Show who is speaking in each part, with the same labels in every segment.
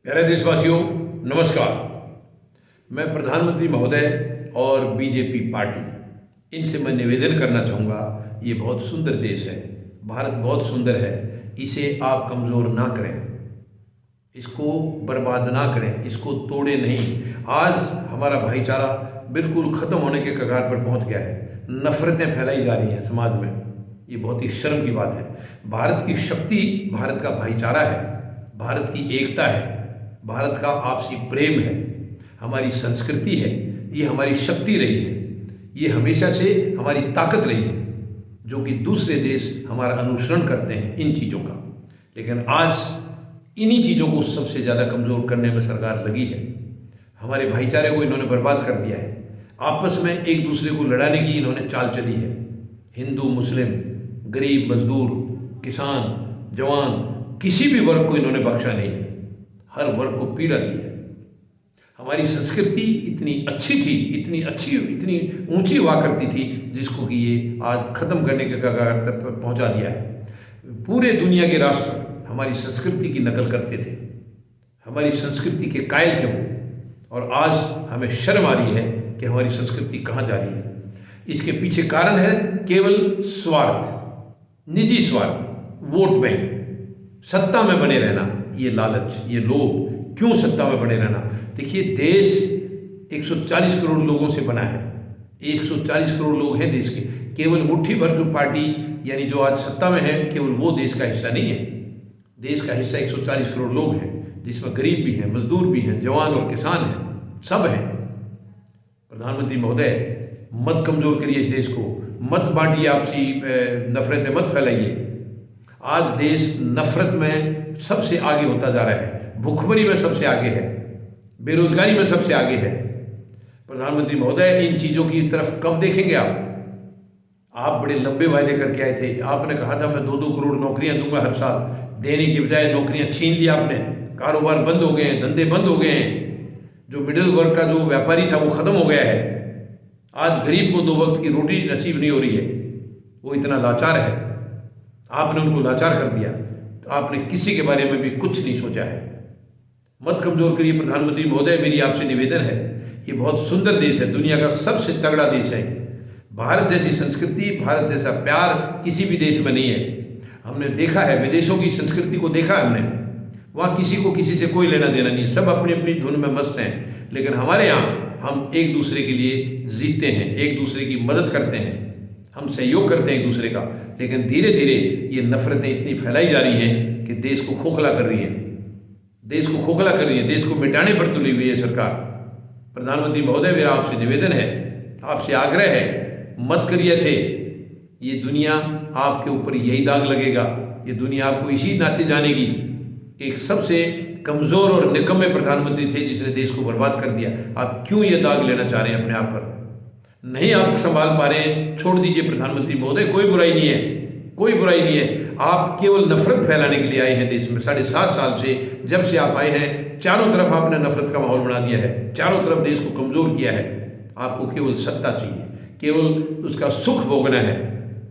Speaker 1: प्यारे देशवासियों, नमस्कार। मैं प्रधानमंत्री महोदय और बीजेपी पार्टी इनसे मैं निवेदन करना चाहूँगा, ये बहुत सुंदर देश है, भारत बहुत सुंदर है, इसे आप कमज़ोर ना करें, इसको बर्बाद ना करें, इसको तोड़े नहीं। आज हमारा भाईचारा बिल्कुल ख़त्म होने के कगार पर पहुँच गया है, नफ़रतें फैलाई जा रही हैं समाज में, ये बहुत ही शर्म की बात है। भारत की शक्ति भारत का भाईचारा है, भारत की एकता है, भारत का आपसी प्रेम है, हमारी संस्कृति है, ये हमारी शक्ति रही है, ये हमेशा से हमारी ताकत रही है, जो कि दूसरे देश हमारा अनुसरण करते हैं इन चीज़ों का। लेकिन आज इन्हीं चीज़ों को सबसे ज़्यादा कमज़ोर करने में सरकार लगी है। हमारे भाईचारे को इन्होंने बर्बाद कर दिया है, आपस में एक दूसरे को लड़ाने की इन्होंने चाल चली है। हिंदू मुस्लिम, गरीब मजदूर, किसान, जवान, किसी भी वर्ग को इन्होंने बख्शा नहीं है, हर वर्ग को पीड़ा दी है। हमारी संस्कृति इतनी अच्छी थी, इतनी ऊंची हुआ करती थी, जिसको कि ये आज ख़त्म करने के कगार पर पहुंचा दिया है। पूरे दुनिया के राष्ट्र हमारी संस्कृति की नकल करते थे, हमारी संस्कृति के कायल थे वो, और आज हमें शर्म आ रही है कि हमारी संस्कृति कहाँ जा रही है। इसके पीछे कारण है केवल स्वार्थ, निजी स्वार्थ, वोट बैंक, सत्ता में बने रहना, ये लालच, ये लोभ। क्यों सत्ता में बने रहना? देखिए, देश 140 करोड़ लोगों से बना है, 140 करोड़ लोग हैं देश के। केवल मुट्ठी भर जो पार्टी यानी जो आज सत्ता में है, केवल वो देश का हिस्सा नहीं है। देश का हिस्सा 140 करोड़ लोग हैं, जिसमें गरीब भी हैं, मजदूर भी हैं, जवान और किसान हैं, सब हैं। प्रधानमंत्री महोदय, मत कमज़ोर करिए इस देश को, मत बांटिए, आपसी नफरतें मत फैलाइए। आज देश नफरत में सबसे आगे होता जा रहा है, भूखमरी में सबसे आगे है, बेरोजगारी में सबसे आगे है। प्रधानमंत्री महोदय, इन चीज़ों की तरफ कब देखेंगे आप बड़े लंबे वायदे करके आए थे। आपने कहा था मैं 2-2 करोड़ नौकरियां दूंगा हर साल, देने की बजाय नौकरियां छीन ली आपने। कारोबार बंद हो गए हैं, धंधे बंद हो गए हैं, जो मिडिल वर्ग का जो व्यापारी था वो ख़त्म हो गया है। आज गरीब को 2 वक्त की रोटी नसीब नहीं हो रही है, वो इतना लाचार है, आपने उनको लाचार कर दिया। तो आपने किसी के बारे में भी कुछ नहीं सोचा है। मत कमज़ोर करिए प्रधानमंत्री महोदय, मेरी आपसे निवेदन है। ये बहुत सुंदर देश है, दुनिया का सबसे तगड़ा देश है। भारत जैसी संस्कृति, भारत जैसा प्यार किसी भी देश में नहीं है। हमने देखा है, विदेशों की संस्कृति को देखा है हमने, वहाँ किसी को किसी से कोई लेना देना नहीं है, सब अपनी अपनी धुन में मस्त हैं। लेकिन हमारे यहाँ हम एक दूसरे के लिए जीते हैं, एक दूसरे की मदद करते हैं, हम सहयोग करते हैं एक दूसरे का। लेकिन धीरे धीरे ये नफरतें इतनी फैलाई जा रही हैं कि देश को खोखला कर रही हैं, देश को खोखला कर रही है, देश को मिटाने पर तुली हुई है सरकार। प्रधानमंत्री महोदय, मेरा आपसे निवेदन है, आपसे आग्रह है, मत करिए ऐसे। ये दुनिया आपके ऊपर यही दाग लगेगा, ये दुनिया आपको इसी नाते जानेगी कि एक सबसे कमज़ोर और निकम्मे प्रधानमंत्री थे जिसने देश को बर्बाद कर दिया। आप क्यों ये दाग लेना चाह रहे हैं अपने आप पर? नहीं आप संभाल पा रहे हैं, छोड़ दीजिए प्रधानमंत्री महोदय, कोई बुराई नहीं है, कोई बुराई नहीं है। आप केवल नफरत फैलाने के लिए आए हैं देश में। 7.5 साल से, जब से आप आए हैं, चारों तरफ आपने नफरत का माहौल बना दिया है, चारों तरफ देश को कमज़ोर किया है। आपको केवल सत्ता चाहिए, केवल उसका सुख भोगना है।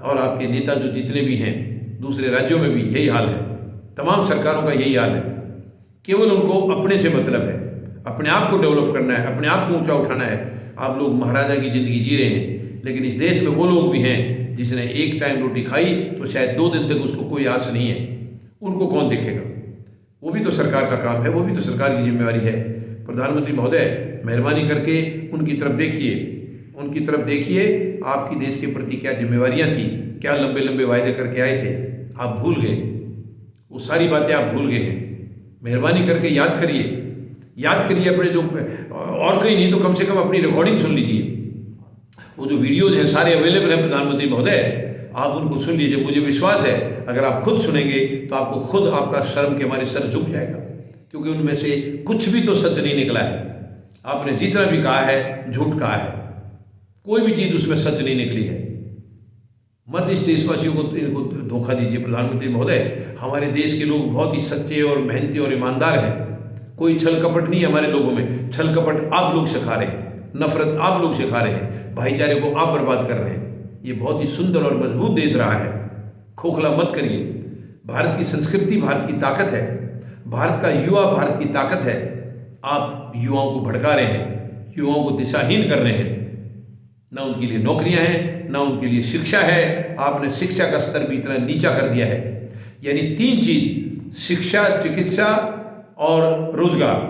Speaker 1: और आपके नेता जो जितने भी हैं दूसरे राज्यों में भी यही हाल है, तमाम सरकारों का यही हाल है। केवल उनको अपने से मतलब है, अपने आप को डेवलप करना है, अपने आप को ऊँचा उठाना है। आप लोग महाराजा की ज़िंदगी जी रहे हैं, लेकिन इस देश में वो लोग भी हैं जिसने एक टाइम रोटी खाई तो शायद 2 दिन तक उसको कोई आस नहीं है। उनको कौन देखेगा? वो भी तो सरकार का काम है, वो भी तो सरकार की जिम्मेवारी है। प्रधानमंत्री महोदय, मेहरबानी करके उनकी तरफ देखिए, उनकी तरफ देखिए। आपकी देश के प्रति क्या जिम्मेवारियाँ थी, क्या लंबे लंबे वायदे करके आए थे, आप भूल गए, वो सारी बातें आप भूल गए हैं। मेहरबानी करके याद करिए, याद करिए अपने जो, और कहीं नहीं तो कम से कम अपनी रिकॉर्डिंग सुन लीजिए। वो जो वीडियोज हैं सारे अवेलेबल हैं प्रधानमंत्री महोदय, आप उनको सुन लीजिए। मुझे विश्वास है अगर आप खुद सुनेंगे तो आपको खुद आपका शर्म के हमारे सर झुक जाएगा, क्योंकि उनमें से कुछ भी तो सच नहीं निकला है। आपने जितना भी कहा है झूठ कहा है, कोई भी चीज़ उसमें सच नहीं निकली है। मत इस देशवासियों को इनको धोखा दीजिए प्रधानमंत्री महोदय। हमारे देश के लोग बहुत ही सच्चे और मेहनती और ईमानदार हैं, कोई छल कपट नहीं है हमारे लोगों में। छल कपट आप लोग सिखा रहे हैं, नफरत आप लोग सिखा रहे हैं, भाईचारे को आप बर्बाद कर रहे हैं। ये बहुत ही सुंदर और मजबूत देश रहा है, खोखला मत करिए। भारत की संस्कृति भारत की ताकत है, भारत का युवा भारत की ताकत है। आप युवाओं को भड़का रहे हैं, युवाओं को दिशाहीन कर रहे हैं। ना उनके लिए नौकरियां हैं, ना उनके लिए शिक्षा है। आपने शिक्षा का स्तर भी इतना नीचा कर दिया है। यानी तीन चीज, शिक्षा, चिकित्सा और रोजगार,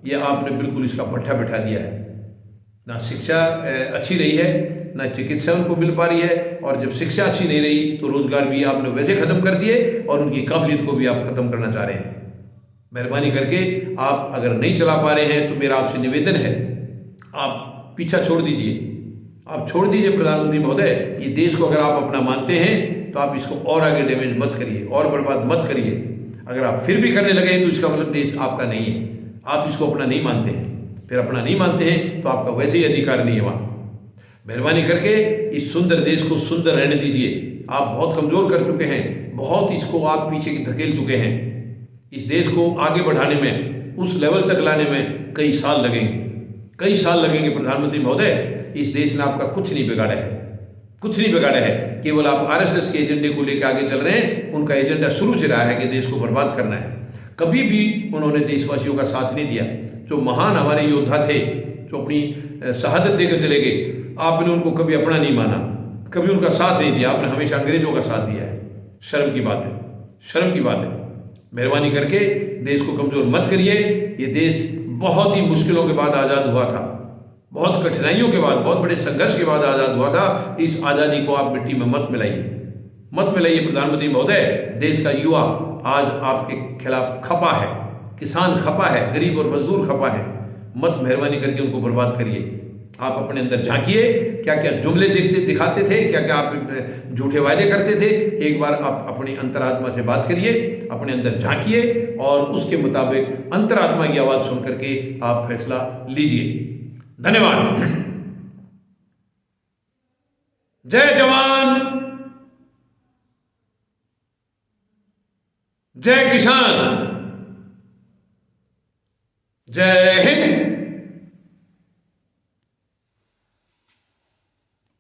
Speaker 1: ये आपने बिल्कुल इसका भट्ठा बैठा दिया है। ना शिक्षा अच्छी रही है, ना चिकित्सा उनको मिल पा रही है, और जब शिक्षा अच्छी नहीं रही तो रोजगार भी आपने वैसे खत्म कर दिए और उनकी काबिलियत को भी आप खत्म करना चाह रहे हैं। मेहरबानी करके आप अगर नहीं चला पा रहे हैं तो मेरा आपसे निवेदन है, आप पीछा छोड़ दीजिए। आप छोड़ दीजिए प्रधानमंत्री महोदय। ये देश को अगर आप अपना मानते हैं तो आप इसको और आगे डैमेज मत करिए और बर्बाद मत करिए। अगर आप फिर भी करने लगे तो इसका मतलब देश आपका नहीं है, आप इसको अपना नहीं मानते हैं। फिर अपना नहीं मानते हैं तो आपका वैसे ही अधिकार नहीं है वहाँ। मेहरबानी करके इस सुंदर देश को सुंदर रहने दीजिए। आप बहुत कमज़ोर कर चुके हैं, बहुत इसको आप पीछे की धकेल चुके हैं। इस देश को आगे बढ़ाने में, उस लेवल तक लाने में कई साल लगेंगे, कई साल लगेंगे प्रधानमंत्री महोदय। इस देश ने आपका कुछ नहीं बिगाड़ा है, कुछ नहीं बिगाड़ा है। केवल आप आरएसएस के एजेंडे को लेकर आगे चल रहे हैं। उनका एजेंडा शुरू से रहा है कि देश को बर्बाद करना है। कभी भी उन्होंने देशवासियों का साथ नहीं दिया। जो महान हमारे योद्धा थे, जो अपनी शहादत देकर चले गए, आपने उनको कभी अपना नहीं माना, कभी उनका साथ नहीं दिया। आपने हमेशा अंग्रेजों का साथ दिया है। शर्म की बात है, शर्म की बात है। मेहरबानी करके देश को कमज़ोर मत करिए। ये देश बहुत ही मुश्किलों के बाद आज़ाद हुआ था, बहुत कठिनाइयों के बाद, बहुत बड़े संघर्ष के बाद आज़ाद हुआ था। इस आज़ादी को आप मिट्टी में मत मिलाइए, मत मिलाइए प्रधानमंत्री महोदय। देश का युवा आज आपके खिलाफ खपा है, किसान खपा है, गरीब और मजदूर खपा है। मत मेहरबानी करके उनको बर्बाद करिए। आप अपने अंदर झांकिए, क्या क्या जुमले दिखाते थे, क्या क्या आप झूठे वायदे करते थे। एक बार आप अपनी अंतरात्मा से बात करिए, अपने अंदर झांकिए और उसके मुताबिक अंतरात्मा की आवाज़ सुन करके आप फैसला लीजिए। धन्यवाद। जय जवान, जय किसान, जय हिंद।